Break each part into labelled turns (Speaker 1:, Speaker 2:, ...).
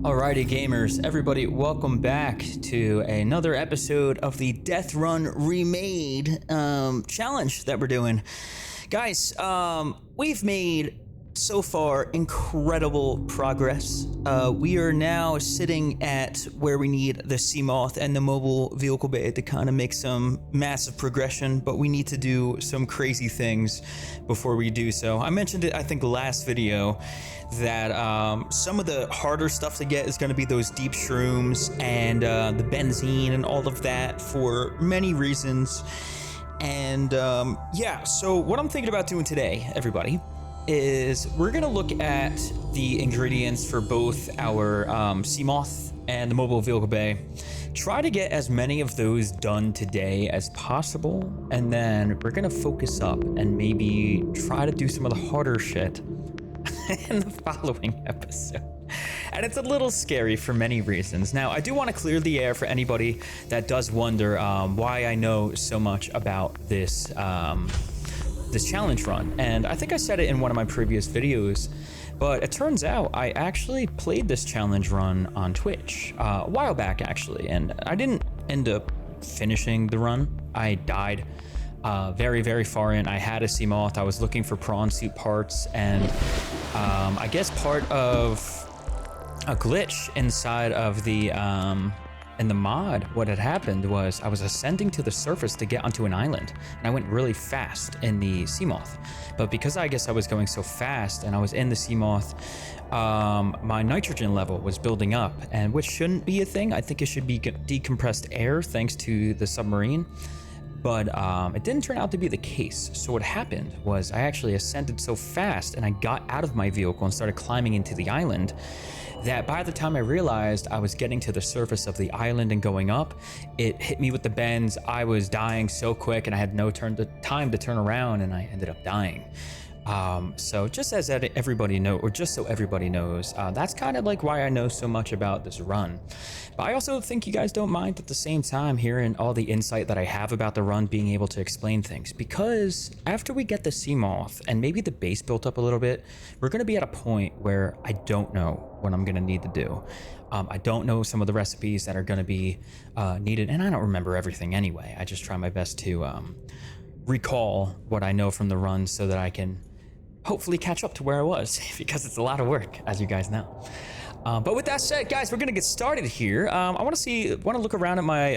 Speaker 1: Alrighty gamers, everybody welcome back to another episode of the Deathrun Remade challenge that we're doing. Guys, we've made so far incredible progress. We are now sitting at where we need the Seamoth and the mobile vehicle bay to kind of make some massive progression, but we need to do some crazy things before we do so. I mentioned it, I think, last video that some of the harder stuff to get is going to be those deep shrooms and the benzene and all of that for many reasons. And yeah, so what I'm thinking about doing today, everybody, is we're gonna look at the ingredients for both our Seamoth and the mobile vehicle bay. Try to get as many of those done today as possible, and then we're gonna focus up and maybe try to do some of the harder shit in the following episode. And it's a little scary for many reasons. Now, I do want to clear the air for anybody that does wonder why I know so much about this this challenge run, and I think I said it in one of my previous videos, but it turns out I actually played this challenge run on Twitch a while back actually, and I didn't end up finishing the run. I died very far in. I had a Seamoth, I was looking for prawn suit parts, and I guess part of a glitch inside of the in the mod, what had happened was I was ascending to the surface to get onto an island, and I went really fast in the Seamoth. But because I guess I was going so fast and I was in the Seamoth, my nitrogen level was building up, and which shouldn't be a thing. I think it should be decompressed air thanks to the submarine. But it didn't turn out to be the case. So what happened was I actually ascended so fast and I got out of my vehicle and started climbing into the island that by the time I realized I was getting to the surface of the island and going up, it hit me with the bends. I was dying so quick and I had no time to turn around, and I ended up dying. So just as everybody know, or just so everybody knows, that's kind of like why I know so much about this run. But I also think you guys don't mind at the same time hearing all the insight that I have about the run, being able to explain things, because after we get the Seamoth and maybe the base built up a little bit, we're going to be at a point where I don't know what I'm going to need to do. I don't know some of the recipes that are going to be needed, and I don't remember everything anyway. I just try my best to recall what I know from the run so that I can hopefully catch up to where I was, because it's a lot of work, as you guys know. But with that said, guys, we're gonna get started here. I want to look around at my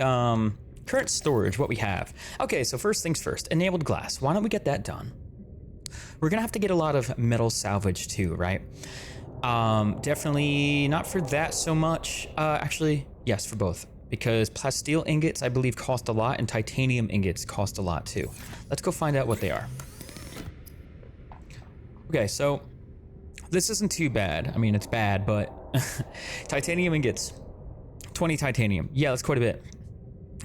Speaker 1: current storage, what we have. Okay, so first things first, enabled glass. Why don't we get that done? We're gonna have to get a lot of metal salvage too, right? Definitely not for that so much. Actually, yes, for both. Because plasteel ingots, I believe, cost a lot, and titanium ingots cost a lot too. Let's go find out what they are. Okay, so this isn't too bad. I mean, it's bad, but titanium ingots, 20 titanium. Yeah, that's quite a bit.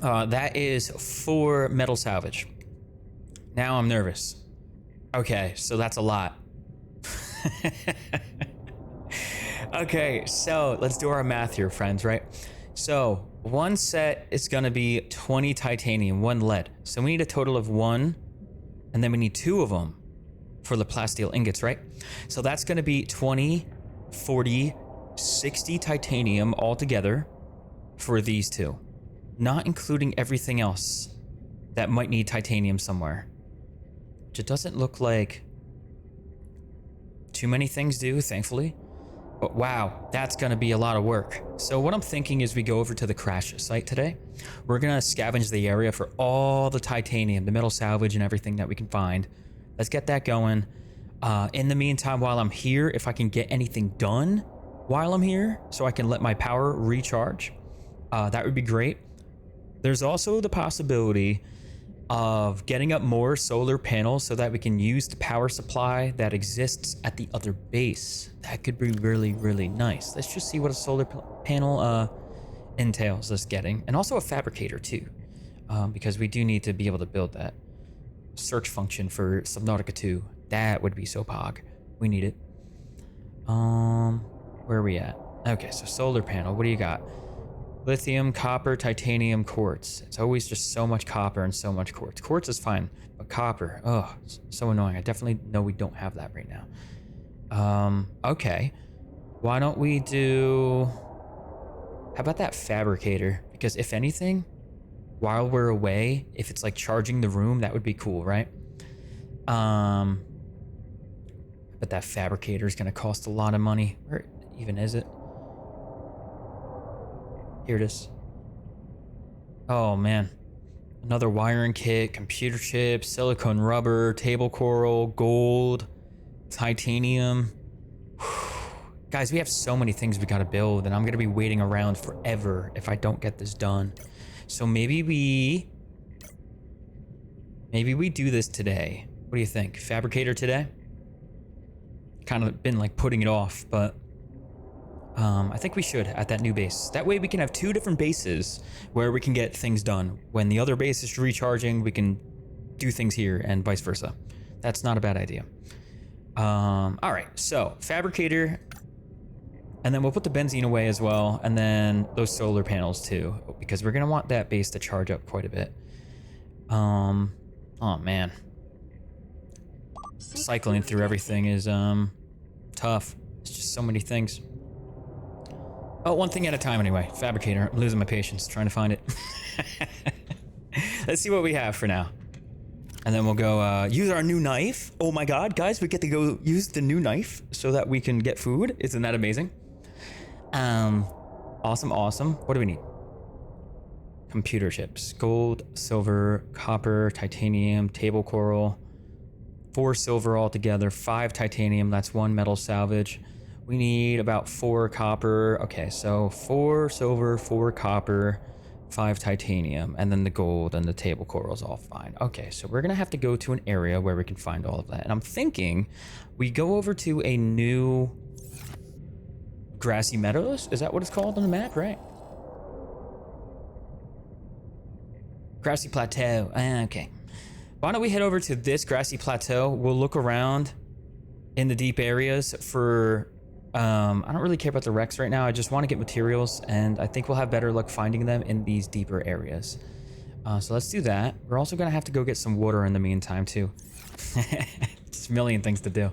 Speaker 1: That is 4 metal salvage. Now I'm nervous. Okay, so that's a lot. Okay, so let's do our math here, friends, right? So one set is gonna be 20 titanium, 1 lead. So we need a total of 1, and then we need 2 of them for the plasteel ingots, right? So that's gonna be 20, 40, 60 titanium altogether for these 2, not including everything else that might need titanium somewhere, which it doesn't look like too many things do, thankfully. But wow, that's gonna be a lot of work. So what I'm thinking is we go over to the crash site today. We're gonna scavenge the area for all the titanium, the metal salvage and everything that we can find. Let's get that going. In the meantime, while I'm here, if I can get anything done while I'm here so I can let my power recharge, that would be great. There's also the possibility of getting up more solar panels so that we can use the power supply that exists at the other base. That could be really nice. Let's just see what a solar panel entails us getting, and also a fabricator too, because we do need to be able to build that search function for Subnautica 2. That would be so pog. We need it. Where are we at? Okay, so solar panel, what do you got? Lithium, copper, titanium, quartz. It's always just so much copper and so much quartz. Quartz is fine, but copper, oh, so annoying. I definitely know we don't have that right now. Okay. Why don't we do How about that fabricator? Because if anything, while we're away, if it's like charging the room, that would be cool, right? But that fabricator is gonna cost a lot of money. Where even is it? Here it is. Oh man. Another wiring kit, computer chips, silicone rubber, table coral, gold, titanium. Guys, we have so many things we gotta build, and I'm gonna be waiting around forever if I don't get this done. So maybe we do this today. What do you think? Fabricator today? Kind of been like putting it off, but I think we should at that new base. That way we can have 2 different bases where we can get things done. When the other base is recharging, we can do things here and vice versa. That's not a bad idea. All right, so fabricator, and then we'll put the benzene away as well, and then those solar panels too, because we're gonna want that base to charge up quite a bit. Oh man. Cycling through everything is tough. It's just so many things. Oh, one thing at a time anyway. Fabricator. I'm losing my patience trying to find it. Let's see what we have for now. And then we'll go use our new knife. Oh my god, guys, we get to go use the new knife so that we can get food. Isn't that amazing? Awesome, awesome. What do we need? Computer chips. Gold, silver, copper, titanium, table coral. 4 silver altogether, 5 titanium. That's 1 metal salvage. We need about 4 copper. Okay, so 4 silver, 4 copper, 5 titanium, and then the gold and the table coral is all fine. Okay, so we're gonna have to go to an area where we can find all of that. And I'm thinking we go over to a new grassy meadows. Is that what it's called on the map, right? Grassy plateau. Okay. Why don't we head over to this grassy plateau? We'll look around in the deep areas for... I don't really care about the wrecks right now. I just want to get materials, and I think we'll have better luck finding them in these deeper areas. So let's do that. We're also going to have to go get some water in the meantime, too. Just a million things to do.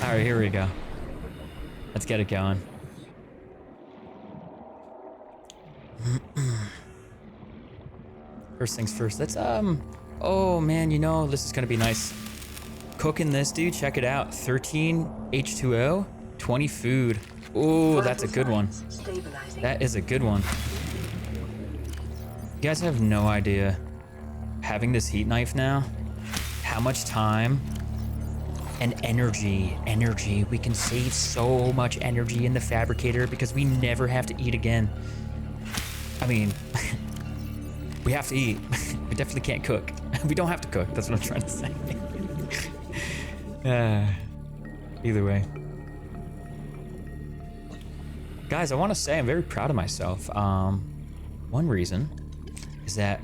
Speaker 1: All right, here we go. Let's get it going. First things first. Let's, oh, man, you know, this is going to be nice. Cooking this, dude. Check it out. 13 H2O. 20 food. Oh, that's a good one. That is a good one. You guys have no idea, having this heat knife now, how much time and energy we can save. So much energy in the fabricator because we never have to eat again. I mean, we have to eat. We definitely can't cook. We don't have to cook. That's what I'm trying to say. Either way. Guys, I want to say I'm very proud of myself. One reason is that,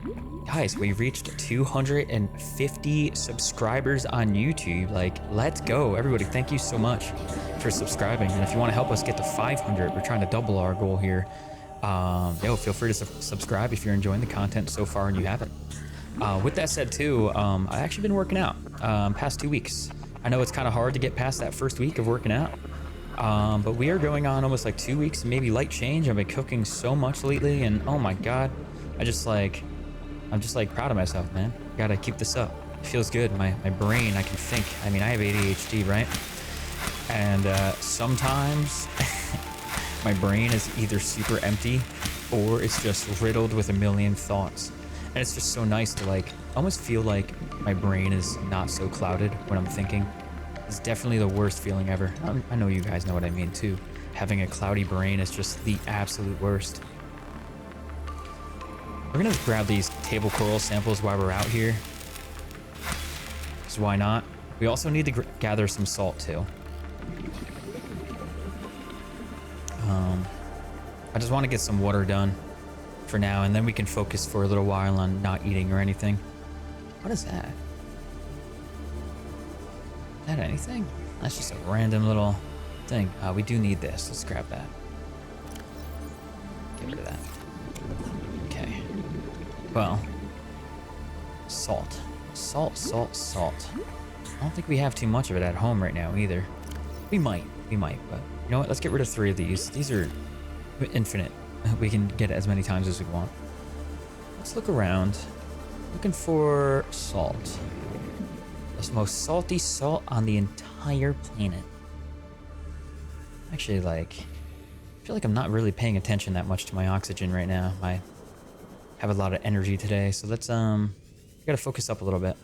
Speaker 1: guys, we reached 250 subscribers on YouTube. Like, let's go. Everybody, thank you so much for subscribing. And if you want to help us get to 500, we're trying to double our goal here. Feel free to subscribe if you're enjoying the content so far and you haven't. With that said, too, I've actually been working out past 2 weeks. I know it's kind of hard to get past that first week of working out. But we are going on almost like 2 weeks, maybe light change. I've been cooking so much lately, and oh my god, I'm just like proud of myself, man. Gotta keep this up. It feels good. My brain, I can think. I mean, I have ADHD, right? And sometimes my brain is either super empty or it's just riddled with a million thoughts. And it's just so nice to like almost feel like my brain is not so clouded when I'm thinking. It's definitely the worst feeling ever. I know you guys know what I mean too. Having a cloudy brain is just the absolute worst. We're gonna just grab these table coral samples while we're out here. Because why not? We also need to gather some salt too. I just want to get some water done for now, and then we can focus for a little while on not eating or anything. What is that? Is that anything? That's just a random little thing. We do need this. Let's grab that. Get rid of that. Okay. Well, salt. Salt, salt, salt. I don't think we have too much of it at home right now either. We might, but you know what? Let's get rid of 3 of these. These are infinite. we can get it as many times as we want. Let's look around. Looking for salt. The most salty salt on the entire planet. Actually, like, I feel like I'm not really paying attention that much to my oxygen right now. I have a lot of energy today, so let's gotta focus up a little bit.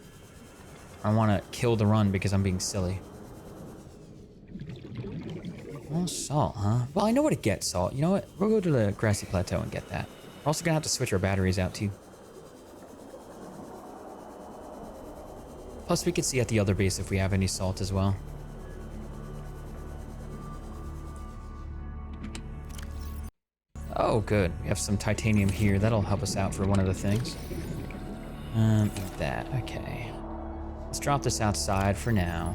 Speaker 1: I want to kill the run because I'm being silly. Oh, salt, huh? Well, I know where to get salt. You know what? We'll go to the grassy plateau and get that. We're also gonna have to switch our batteries out too. Plus, we could see at the other base if we have any salt as well. Oh, good. We have some titanium here. That'll help us out for one of the things. Eat that. Okay. Let's drop this outside for now.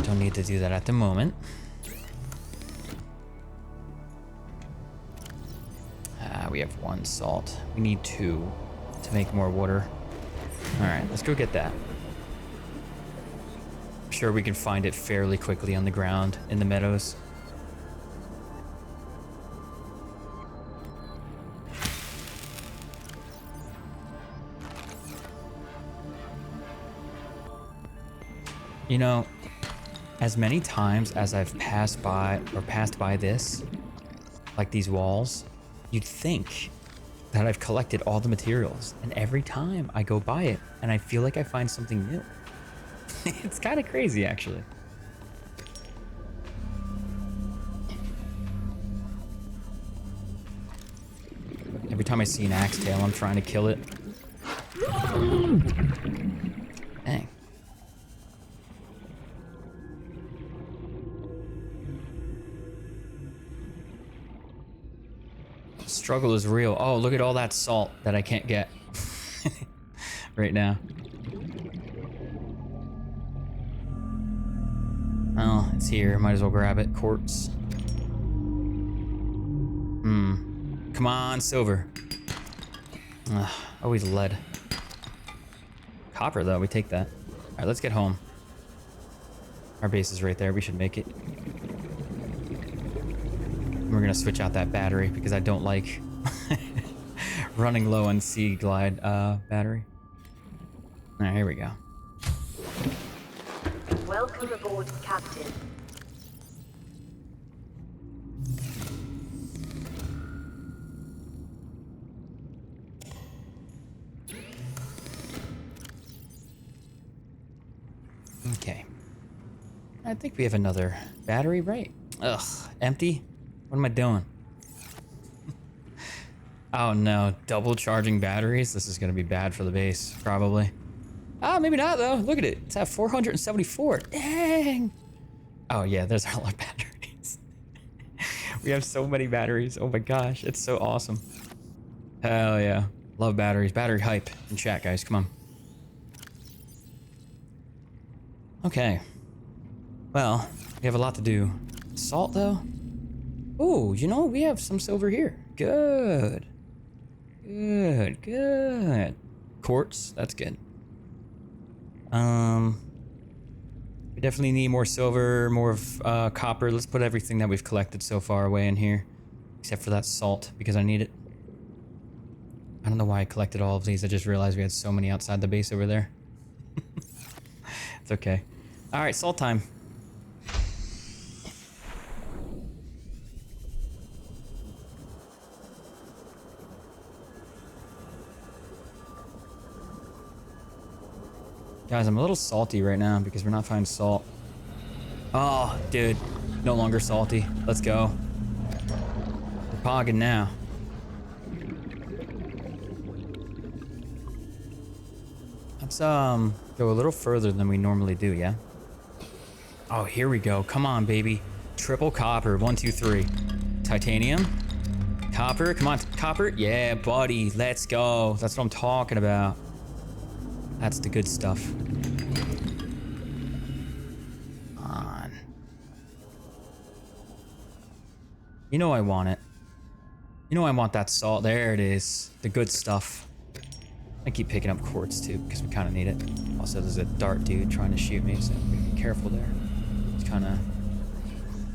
Speaker 1: Don't need to do that at the moment. We have 1 salt. We need 2 to make more water. All right, let's go get that. I'm sure we can find it fairly quickly on the ground in the meadows. You know, as many times as I've passed by this, like these walls, you'd think that I've collected all the materials, and every time I go by it and I feel like I find something new. It's kind of crazy, actually. Every time I see an axe tail, I'm trying to kill it. Dang. Struggle is real. Oh, look at all that salt that I can't get right now. Oh, it's here. Might as well grab it. Quartz. Come on, silver. Ugh, always lead. Copper, though. We take that. All right, let's get home. Our base is right there. We should make it. We're gonna switch out that battery because I don't like running low on Sea Glide battery. All right, here we go.
Speaker 2: Welcome aboard, Captain.
Speaker 1: Okay. I think we have another battery, right? Ugh, empty? What am I doing? Oh no, double charging batteries? This is gonna be bad for the base, probably. Ah, maybe not though. Look at it. It's at 474. Dang! Oh yeah, there's our lot of batteries. We have so many batteries. Oh my gosh, it's so awesome. Hell yeah. Love batteries. Battery hype in chat, guys. Come on. Okay. Well, we have a lot to do. Salt though? Oh, you know, we have some silver here. Good. Good, good. Quartz, that's good. We definitely need more silver, more of copper. Let's put everything that we've collected so far away in here. Except for that salt, because I need it. I don't know why I collected all of these. I just realized we had so many outside the base over there. It's okay. Alright, salt time. Guys, I'm a little salty right now because we're not finding salt. Oh, dude. No longer salty. Let's go. We're pogging now. Let's go a little further than we normally do, yeah? Oh, here we go. Come on, baby. Triple copper. 1, 2, 3. Titanium. Copper. Come on, copper. Yeah, buddy. Let's go. That's what I'm talking about. That's the good stuff. On. You know I want it. You know I want that salt. There it is. The good stuff. I keep picking up quartz too because we kind of need it. Also, there's a dart dude trying to shoot me, so be careful there. It's kind of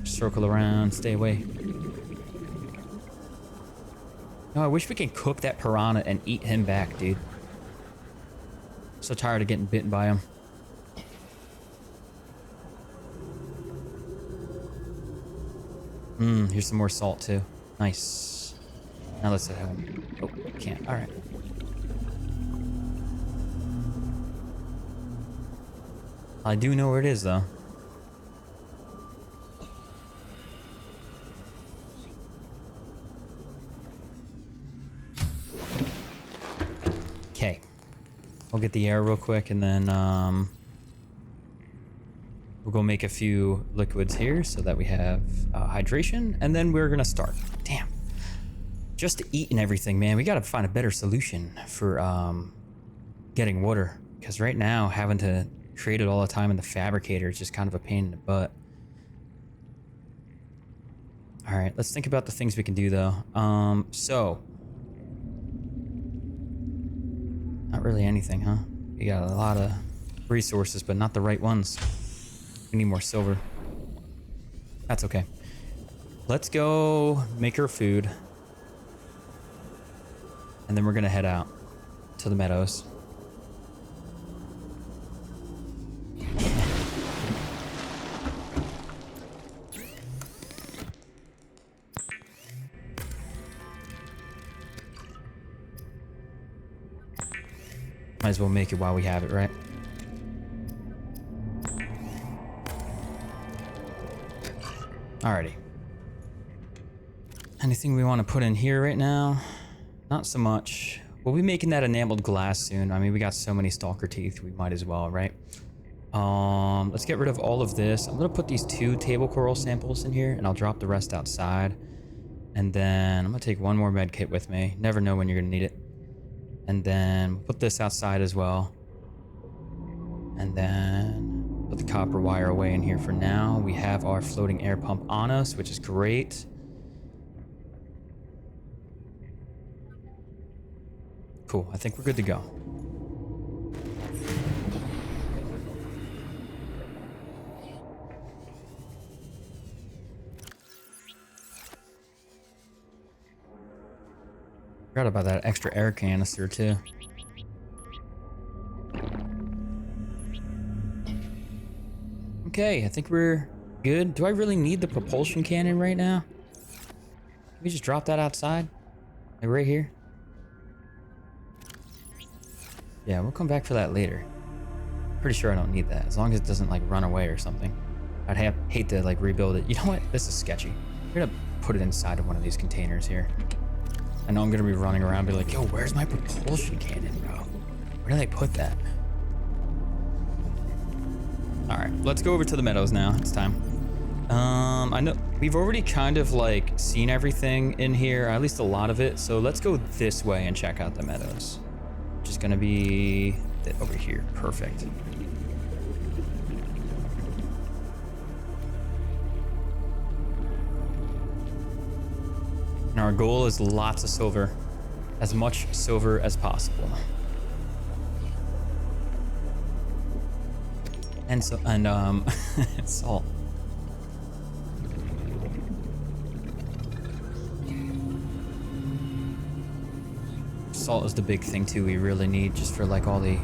Speaker 1: Circle around, stay away. No, I wish we could cook that piranha and eat him back, dude. So tired of getting bitten by him. Here's some more salt too. Nice. Now let's head home. Oh, can't. All right. I do know where it is though. Okay. I'll get the air real quick and then we'll go make a few liquids here so that we have hydration, and then we're gonna start. Damn. Just to eat and everything, man. We gotta find a better solution for getting water, because right now having to create it all the time in the fabricator is just kind of a pain in the butt. All right, let's think about the things we can do though. So not really anything, huh? We got a lot of resources, but not the right ones. We need more silver. That's okay. Let's go make our food. And then we're gonna head out to the meadows. Might as well make it while we have it, right? Alrighty. Anything we want to put in here right now? Not so much. We'll be making that enameled glass soon. I mean, we got so many stalker teeth, we might as well, right? Let's get rid of all of this. I'm gonna put these 2 table coral samples in here, and I'll drop the rest outside. And then I'm gonna take one more med kit with me. Never know when you're gonna need it. And then put this outside as well. And then put the copper wire away in here for now. We have our floating air pump on us, which is great. Cool, I think we're good to go. Forgot about that extra air canister too. Okay, I think we're good. Do I really need the propulsion cannon right now? Can we just drop that outside? Like right here? Yeah, we'll come back for that later. Pretty sure I don't need that, as long as it doesn't like run away or something. I'd hate to like rebuild it. You know what? This is sketchy. We're gonna put it inside of one of these containers here. I know I'm gonna be running around and be like, yo, where's my propulsion cannon, bro? Where did I put that? All right, let's go over to the meadows now. It's time. I know we've already kind of like seen everything in here, at least a lot of it. So let's go this way and check out the meadows. Which is gonna be over here. Perfect. And our goal is lots of silver. As much silver as possible. And so, and salt. Salt is the big thing too we really need just for like all the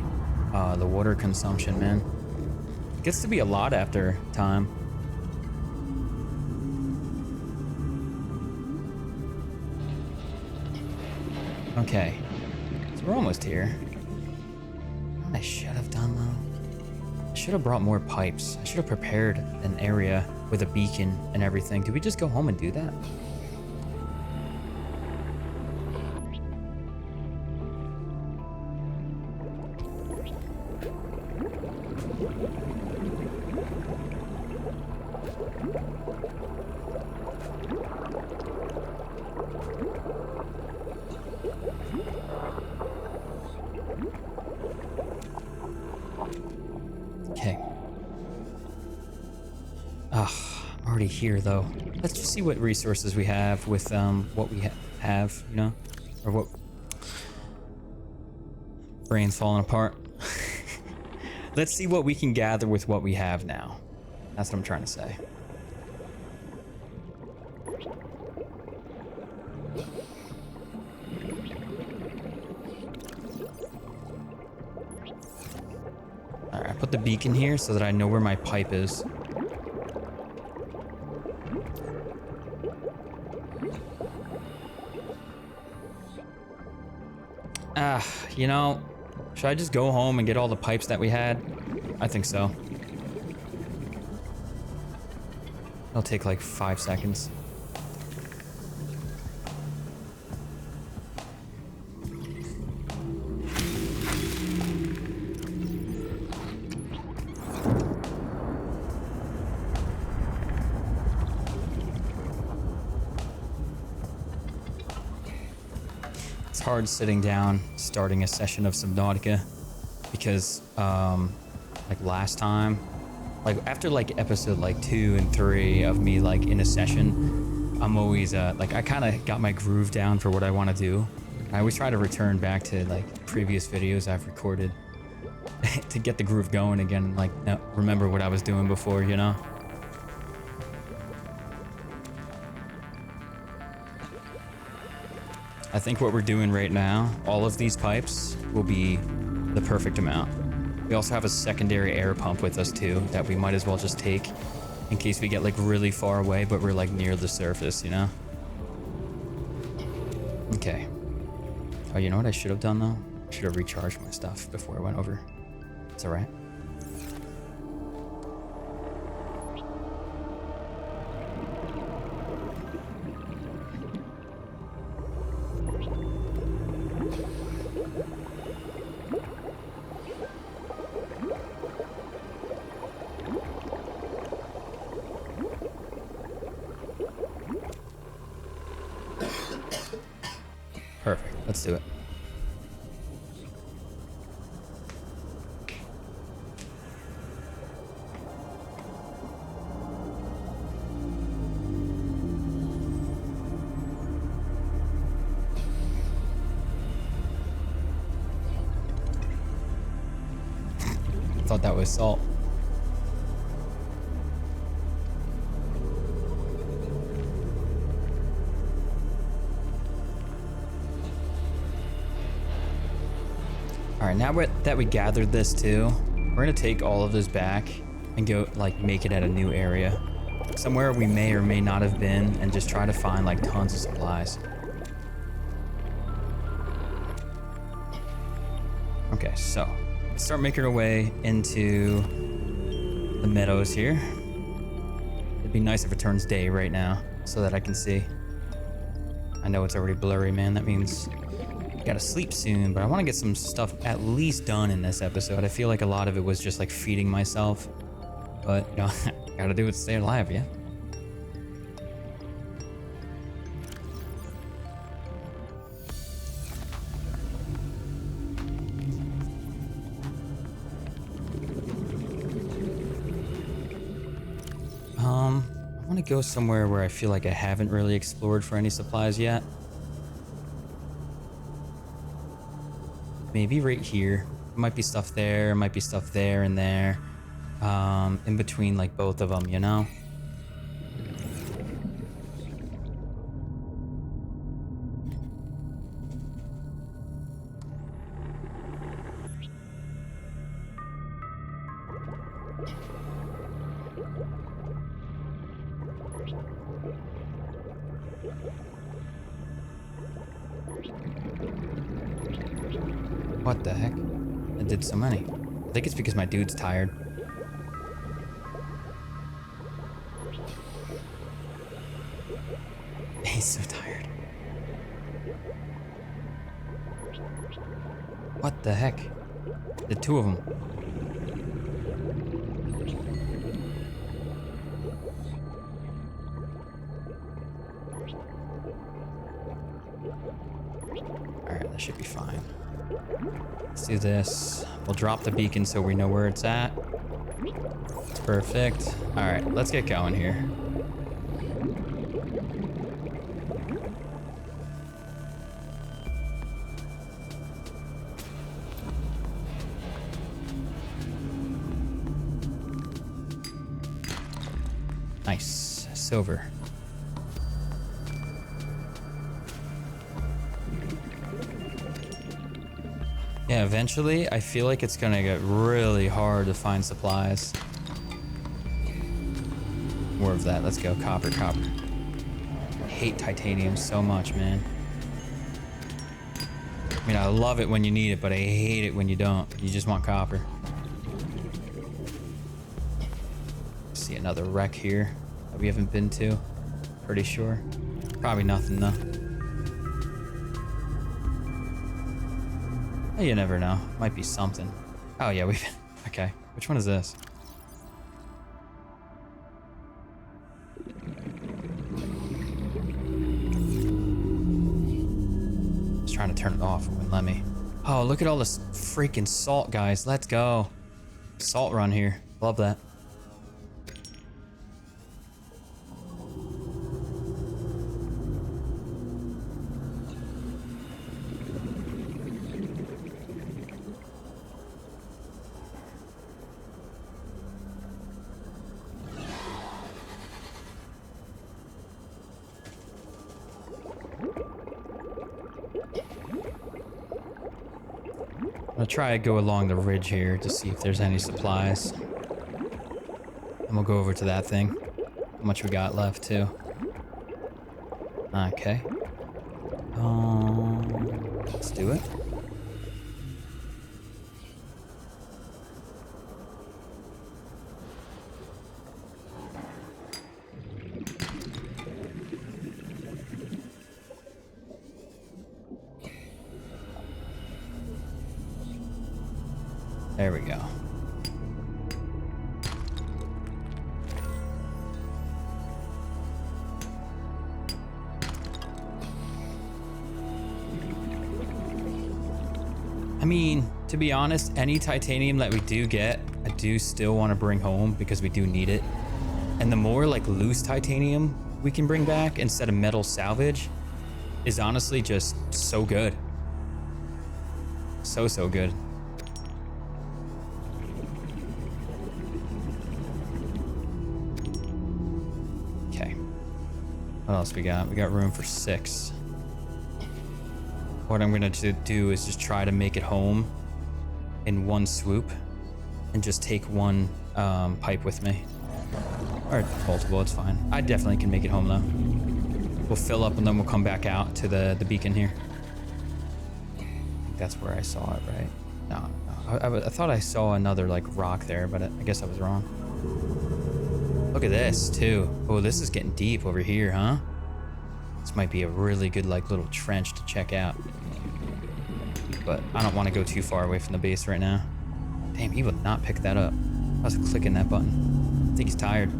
Speaker 1: water consumption, man. It gets to be a lot after time. Okay, so we're almost here. What I should have done though, I should have brought more pipes. I should have prepared an area with a beacon and everything. Did we just go home and do that? Okay. I'm already here though. Let's just see what resources we have with what we have, you know, or what. Brain's falling apart. Let's see what we can gather with what we have now. That's what I'm trying to say. All right, I put the beacon here so that I know where my pipe is. You know, should I just go home and get all the pipes that we had? I think so. It'll take like 5 seconds. It's hard sitting down, starting a session of Subnautica, because like last time, like after like episode like 2 and 3 of me like in a session, I'm always like I kind of got my groove down for what I want to do. I always try to return back to like previous videos I've recorded to get the groove going again, and like remember what I was doing before, you know? I think what we're doing right now, all of these pipes will be the perfect amount. We also have a secondary air pump with us too that we might as well just take in case we get like really far away, but we're like near the surface, you know? Okay. Oh, you know what I should have done though? I should have recharged my stuff before I went over. It's all right. Perfect. Let's do it. Thought that was salt. All right, now that we gathered this too, we're gonna take all of this back and go like make it at a new area, somewhere we may or may not have been, and just try to find like tons of supplies. Okay, so let's start making our way into the meadows here. It'd be nice if it turns day right now so that I can see. I know it's already blurry, man. That means I gotta sleep soon, but I want to get some stuff at least done in this episode. I feel like a lot of it was just like feeding myself, but you know, gotta do it to stay alive, yeah? I want to go somewhere where I feel like I haven't really explored for any supplies yet. Maybe right here. Might be stuff there, might be stuff there and there. In between like both of them, you know? What the heck? I did so many. I think it's because my dude's tired. He's so tired. What the heck? The two of them. Alright, that should be fine. Let's do this. We'll drop the beacon so we know where it's at. It's perfect. Alright, let's get going here. Nice. Silver. Yeah, eventually, I feel like it's gonna get really hard to find supplies. More of that. Let's go. Copper, copper. I hate titanium so much, man. I mean, I love it when you need it, but I hate it when you don't. You just want copper. See another wreck here that we haven't been to. Pretty sure. Probably nothing, though. You never know. Might be something. Oh, yeah, we've... Okay. Which one is this? I was trying to turn it off. It wouldn't let me. Oh, look at all this freaking salt, guys. Let's go. Salt run here. Love that. I'll try to go along the ridge here to see if there's any supplies. And we'll go over to that thing. How much we got left, too. Okay. Let's do it. There we go. I mean, to be honest, any titanium that we do get, I do still want to bring home because we do need it. And the more like loose titanium we can bring back instead of metal salvage is honestly just so good. So good. What else we got? We got room for 6. What I'm gonna do is just try to make it home in one swoop and just take one pipe with me. Or multiple, it's fine. I definitely can make it home though. We'll fill up and then we'll come back out to the beacon here. I think that's where I saw it, right? No. I thought I saw another like rock there, but I guess I was wrong. Look at this too. Oh, this is getting deep over here, huh? This might be a really good like little trench to check out. But I don't want to go too far away from the base right now. Damn, he will not pick that up. I was clicking that button. I think he's tired.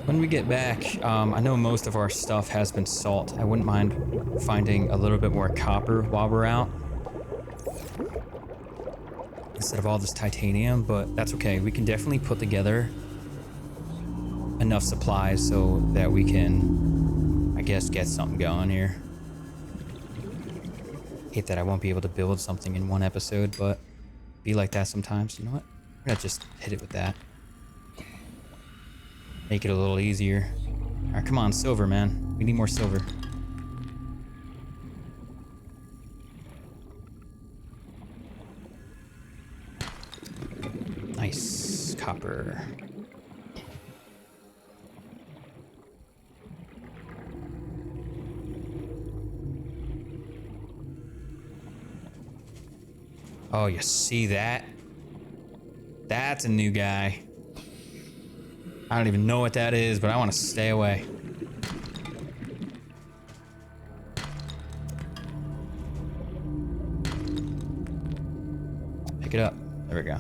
Speaker 1: When we get back, I know most of our stuff has been salt. I wouldn't mind finding a little bit more copper while we're out. Instead of all this titanium, but that's okay. We can definitely put together enough supplies so that we can, I guess, get something going here. Hate that I won't be able to build something in one episode, but be like that sometimes. You know what? I'm gonna just hit it with that. Make it a little easier. All right, come on, silver, man. We need more silver. Nice. Copper. Oh, you see that? That's a new guy. I don't even know what that is, but I want to stay away. Pick it up. There we go.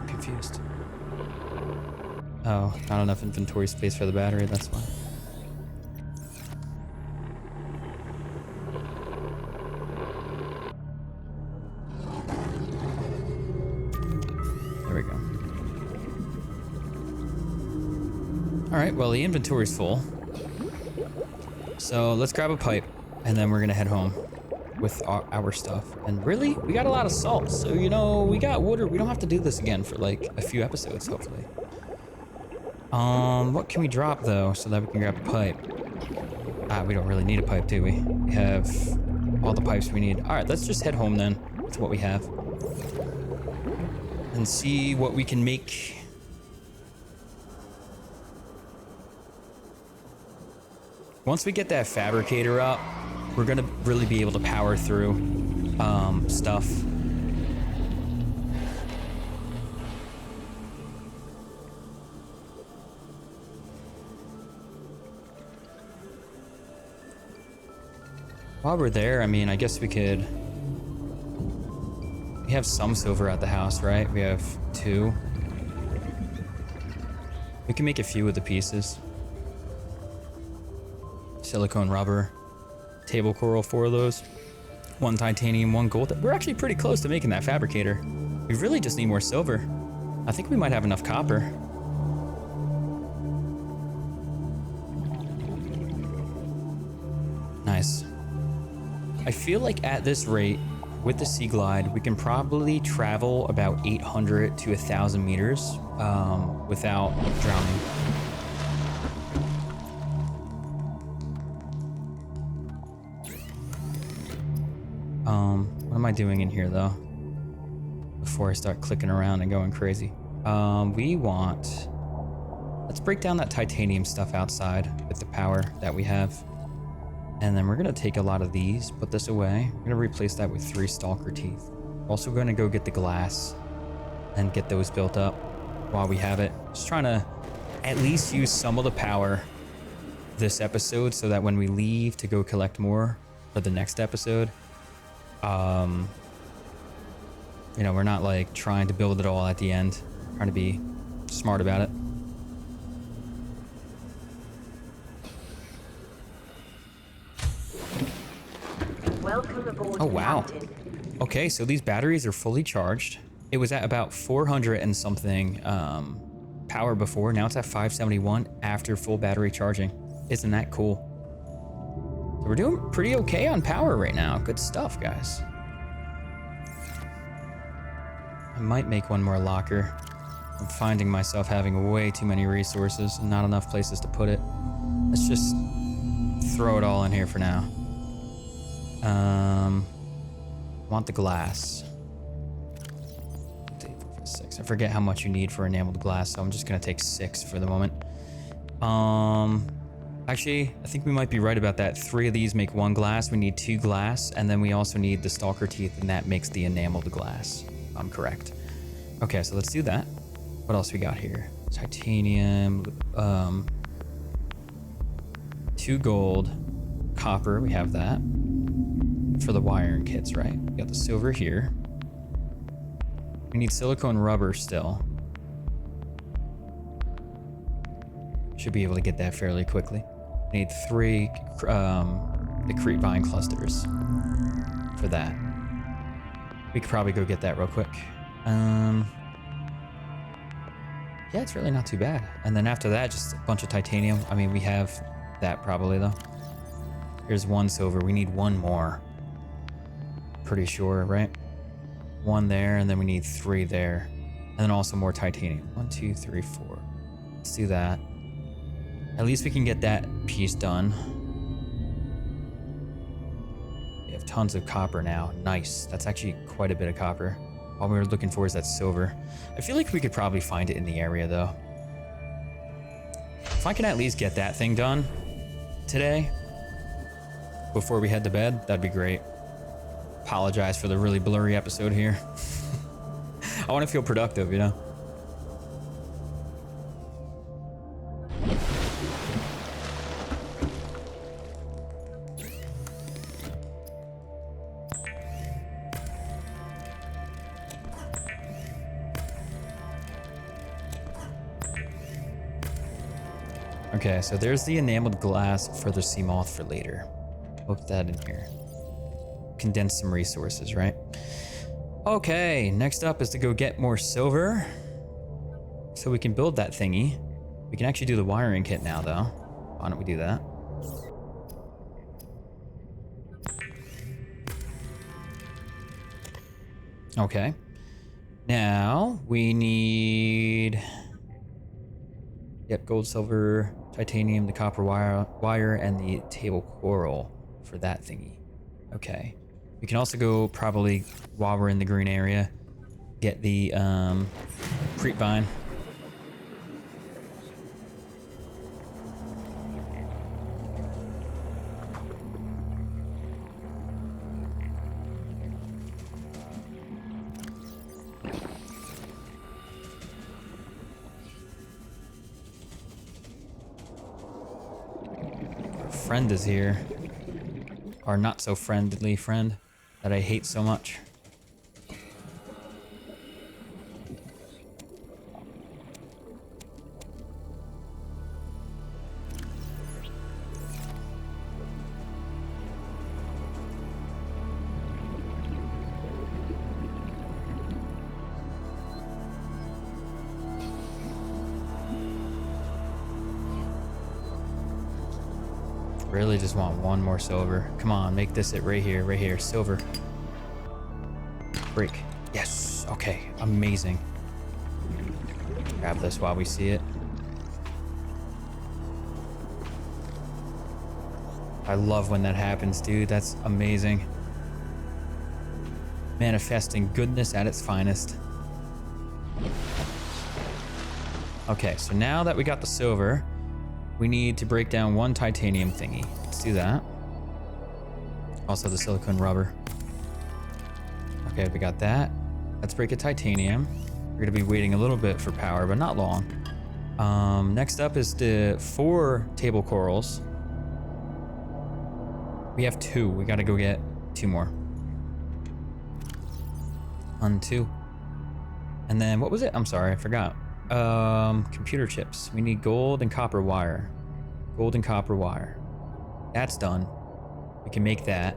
Speaker 1: I'm confused. Oh, not enough inventory space for the battery, that's why. There we go. All right, well, the inventory's full. So let's grab a pipe, and then we're gonna head home with our stuff. And really, we got a lot of salt, so you know, we got water. We don't have to do this again for like a few episodes, hopefully. What can we drop though, so that we can grab a pipe? We don't really need a pipe, do we? We have all the pipes we need. All right, let's just head home then with what we have. And see what we can make. Once we get that fabricator up, we're gonna really be able to power through stuff. While we're there, I mean, I guess we could... We have some silver at the house, right? We have 2. We can make a few of the pieces. Silicone rubber. Table coral, 4 of those. 1 titanium, 1 gold. We're actually pretty close to making that fabricator. We really just need more silver. I think we might have enough copper. Nice. I feel like at this rate, with the Sea Glide, we can probably travel about 800 to 1,000 meters without drowning. What am I doing in here though? Before I start clicking around and going crazy. Let's break down that titanium stuff outside with the power that we have. And then we're gonna take a lot of these, put this away. We're gonna replace that with 3 stalker teeth. Also gonna go get the glass and get those built up while we have it. Just trying to at least use some of the power this episode so that when we leave to go collect more for the next episode, you know, we're not like trying to build it all at the end, trying to be smart about it.
Speaker 2: Welcome aboard,
Speaker 1: Oh, wow.
Speaker 2: Captain.
Speaker 1: Okay, so these batteries are fully charged. It was at about 400 and something power before. Now it's at 571 after full battery charging. Isn't that cool? So we're doing pretty okay on power right now. Good stuff, guys. I might make one more locker. I'm finding myself having way too many resources and not enough places to put it. Let's just throw it all in here for now. Want the glass. 6. I forget how much you need for enameled glass, so I'm just gonna take 6 for the moment. Actually, I think we might be right about that. 3 of these make 1 glass. We need 2 glass, and then we also need the stalker teeth, and that makes the enameled glass. I'm correct. Okay, so let's do that. What else we got here? Titanium, 2 gold, copper, we have that. For the wiring kits, right? We got the silver here. We need silicone rubber still. Should be able to get that fairly quickly. We need 3 the crete vine clusters for that. We could probably go get that real quick. Yeah, it's really not too bad. And then after that, just a bunch of titanium. I mean, we have that probably though. Here's 1 silver. We need 1 more. Pretty sure, right? 1 there, and then we need 3 there. And then also more titanium. 1, 2, 3, 4. Let's do that. At least we can get that piece done. We have tons of copper now. Nice. That's actually quite a bit of copper. All we were looking for is that silver. I feel like we could probably find it in the area though. If I can at least get that thing done today before we head to bed, that'd be great. Apologize for the really blurry episode here. I want to feel productive, you know? Okay, so there's the enameled glass for the sea moth for later. Put that in here. Condense some resources, right? Okay, next up is to go get more silver so we can build that thingy. We can actually do the wiring kit now, though. Why don't we do that? Okay. Now, we need... Yep, gold, silver, titanium, the copper wire, and the table coral for that thingy. Okay. We can also go, probably, while we're in the green area, get the creep vine. Friend is here. Our not so friendly friend that I hate so much. Really just want one more silver. Come on, make this it right here, silver. Break. Yes, okay, amazing. Grab this while we see it. I love when that happens, dude, that's amazing. Manifesting goodness at its finest. Okay, so now that we got the silver, we need to break down one titanium thingy. Let's do that. Also the silicone rubber. Okay, we got that. Let's break a titanium. We're gonna be waiting a little bit for power, but not long. Next up is the 4 table corals. We have 2. We gotta go get 2 more. 1, 2. And then what was it? I'm sorry, I forgot. Computer chips. We need gold and copper wire. Gold and copper wire. That's done. We can make that.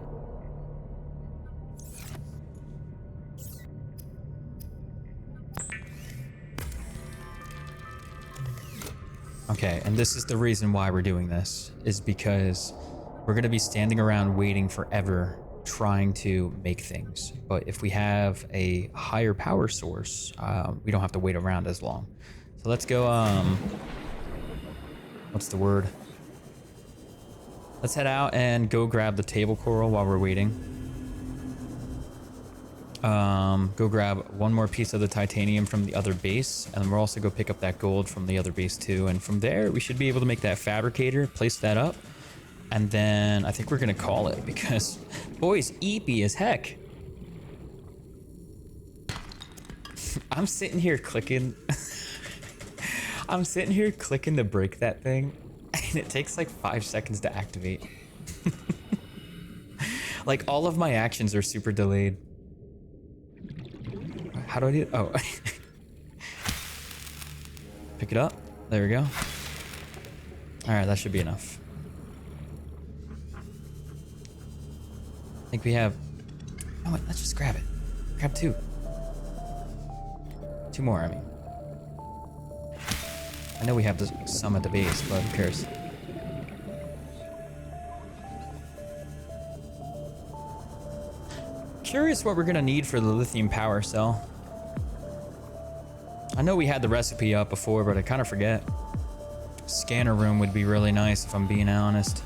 Speaker 1: Okay, and this is the reason why we're doing this, is because we're going to be standing around waiting forever trying to make things. But if we have a higher power source, we don't have to wait around as long. So let's go, what's the word? Let's head out and go grab the table coral while we're waiting. Go grab one more piece of the titanium from the other base, and we'll also go pick up that gold from the other base too. And from there, we should be able to make that fabricator, place that up, and then I think we're gonna call it, because boys, eepy as heck. I'm sitting here clicking. I'm sitting here clicking to break that thing, and it takes like 5 seconds to activate. Like all of my actions are super delayed. How do I do it? Oh. Pick it up. There we go. All right, that should be enough. I think we have... Oh, wait, let's just grab it. Grab 2. 2 more, I mean. I know we have some at the base, but who cares? Curious what we're gonna need for the lithium power cell. I know we had the recipe up before, but I kind of forget. Scanner room would be really nice if I'm being honest.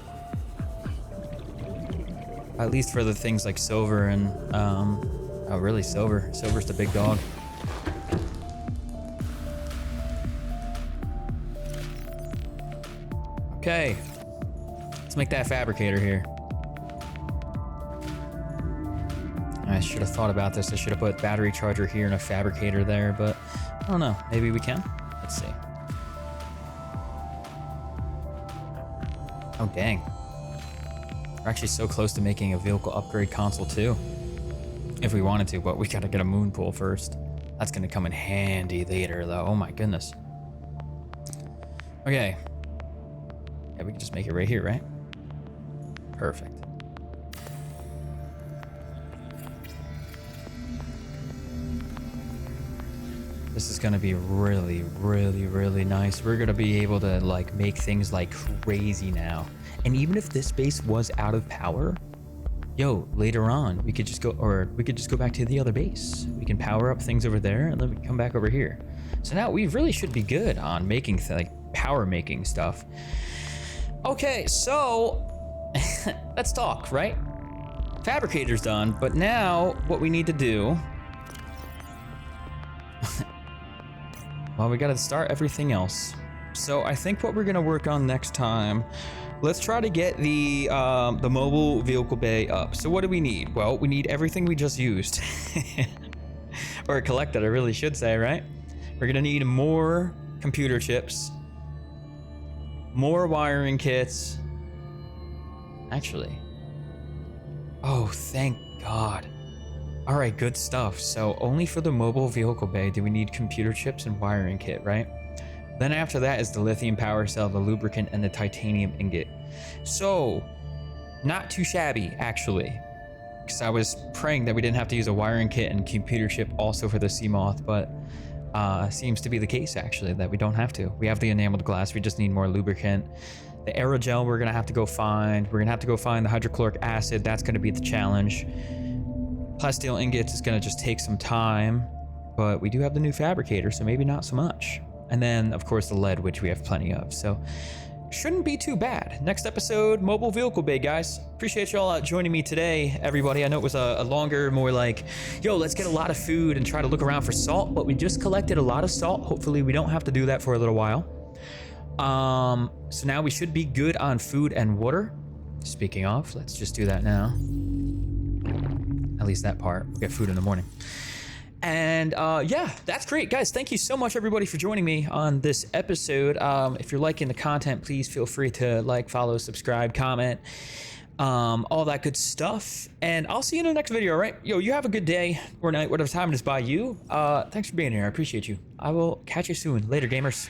Speaker 1: At least for the things like silver and, oh really, silver. Silver's the big dog. Okay, let's make that fabricator here. I should have thought about this. I should have put battery charger here and a fabricator there, but I don't know. Maybe we can. Let's see. Oh, dang. We're actually so close to making a vehicle upgrade console too. If we wanted to, but we gotta get a moon pool first. That's gonna come in handy later though. Oh my goodness. Okay. Yeah, we can just make it right here, right? Perfect. This is gonna be really, really, really nice. We're gonna be able to like make things like crazy now. And even if this base was out of power, yo, later on we could just go back to the other base. We can power up things over there and then we can come back over here. So now we really should be good on making like power making stuff. Okay, so let's talk, right? Fabricator's done, but now what we need to do, well, we gotta start everything else. So I think what we're gonna work on next time, let's try to get the mobile vehicle bay up. So what do we need? Well, we need everything we just used. Or collected, I really should say, right? We're gonna need more computer chips, more wiring kits. Actually, oh, thank God. All right, good stuff. So only for the mobile vehicle bay do we need computer chips and wiring kit, right? Then after that is the lithium power cell, the lubricant, and the titanium ingot. So not too shabby, actually, because I was praying that we didn't have to use a wiring kit and computer chip also for the Seamoth, but seems to be the case, actually, that we don't have to. We have the enameled glass, we just need more lubricant. The aerogel we're gonna have to go find. We're gonna have to go find the hydrochloric acid. That's gonna be the challenge. Plasteel ingots is gonna just take some time, but we do have the new fabricator, so maybe not so much. And then, of course, the lead, which we have plenty of, so shouldn't be too bad. Next episode, mobile vehicle bay, guys. Appreciate y'all joining me today, everybody. I know it was a longer, more like, yo, let's get a lot of food and try to look around for salt, but we just collected a lot of salt. Hopefully we don't have to do that for a little while. So now we should be good on food and water. Speaking of, let's just do that now. At least that part. We'll get food in the morning. And yeah, that's great, guys. Thank you so much, everybody, for joining me on this episode. If you're liking the content, please feel free to like, follow, subscribe, comment, all that good stuff. And I'll see you in the next video, all right? Yo, you have a good day or night, whatever time it is by you. Thanks for being here. I appreciate you. I will catch you soon. Later, gamers.